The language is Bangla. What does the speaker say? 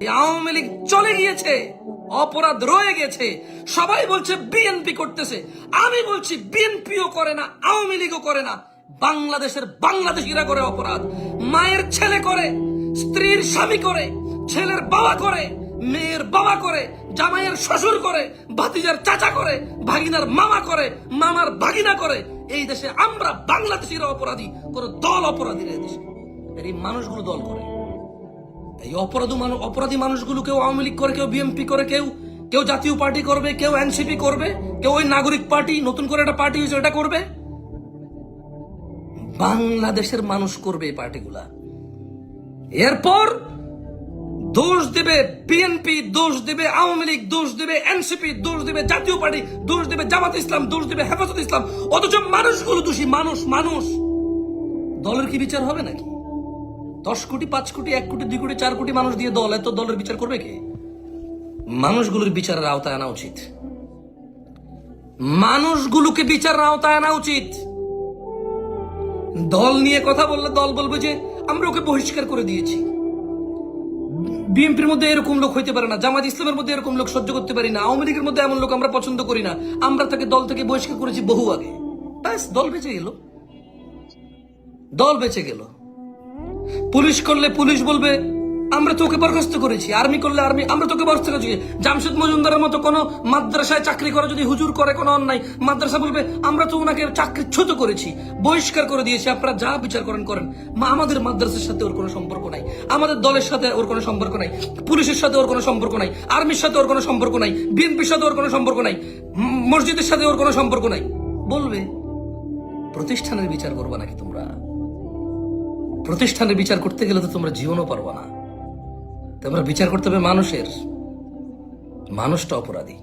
আওয়ামী লীগ চলে গিয়েছে, অপরাধ রয়ে গেছে। সবাই বলছে বিএনপি করতেছে, আমি বলছি বিএনপিও করে না, আওয়ামী লীগও করে না, বাংলাদেশের বাংলাদেশিরা করে অপরাধ। মায়ের ছেলে করে, স্ত্রীর স্বামী করে, ছেলের বাবা করে, মেয়ের বাবা করে, জামাইয়ের শ্বশুর করে, ভাতিজার চাচা করে, ভাগিনার মামা করে, মামার ভাগিনা করে। এই দেশে আমরা বাংলাদেশিরা অপরাধী, কোন দল অপরাধী এই দেশে। এই মানুষগুলো দল করে, এই অপরাধী মানুষগুলো কেউ আওয়ামী লীগ করে, কেউ বিএনপি করে, কেউ জাতীয় পার্টি করবে, কেউ এনসিপি করবে, কেউ ওই নাগরিক পার্টি নতুন করে একটা পার্টি হয়েছে এটা করবে। বাংলাদেশের মানুষ করবে এই পার্টিগুলা। এরপর দোষ দেবে বিএনপি, দোষ দেবে আওয়ামী লীগ, দোষ দেবে এনসিপি, দোষ দেবে জাতীয় পার্টি, দোষ দেবে জামাত ইসলাম, দোষ দেবে হেফাজত ইসলাম। অথচ মানুষগুলো দোষী। মানুষ দলের কি বিচার হবে নাকি? 10 কোটি, 5 কোটি, 1 কোটি, 2 কোটি, 4 কোটি মানুষ দিয়ে দল, এত দলের বিচার করবে কে? মানুষগুলোর বিচারের আওতায় আনা উচিত। মানুষগুলোকে বিচারের আওতায় আনা উচিত। দল নিয়ে কথা বললে দল বলবে যে আমরা ওকে বহিষ্কার করে দিয়েছি। বিএনপির মধ্যে এরকম লোক হইতে পারে না, জামাত ইসলামের মধ্যে এরকম লোক সহ্য করতে পারি না, আওয়ামী লীগের মধ্যে এমন লোক আমরা পছন্দ করি না, আমরা তাকে দল থেকে বহিষ্কার করেছি বহু আগে। ব্যাস, দল বেঁচে গেল, দল বেঁচে গেল। পুলিশ করলে পুলিশ বলবে আমরা তোকে বরখাস্ত করেছি, আর্মি করলে আর্মি আমরা তোকে বরখাস্ত করেছি। জামশেদ মজুমদারের মতো কোন মাদ্রাসায় চাকরি করে যদি হুজুর করে কোনো অন্যায়, মাদ্রাসা বলবে আমরা তো ওনাকে চাকরিচ্যুত করেছি, বহিষ্কার করে দিয়েছি, আপনারা যা বিচার করেন করেন। আমাদের মাদ্রাসার সাথে ওর কোনো সম্পর্ক নাই, আমাদের দলের সাথে ওর কোনো সম্পর্ক নাই, পুলিশের সাথে ওর কোনো সম্পর্ক নাই, আর্মির সাথে ওর কোনো সম্পর্ক নাই, বিএনপির সাথে ওর কোনো সম্পর্ক নাই, মসজিদের সাথে ওর কোনো সম্পর্ক নাই বলবে। প্রতিষ্ঠানের বিচার করবা নাকি তোমরা? প্রতিষ্ঠানের বিচার করতে গেলে তো তোমরা জীবনও পারবা না। তোমরা বিচার করতে হবে মানুষের। মানুষটা অপরাধী।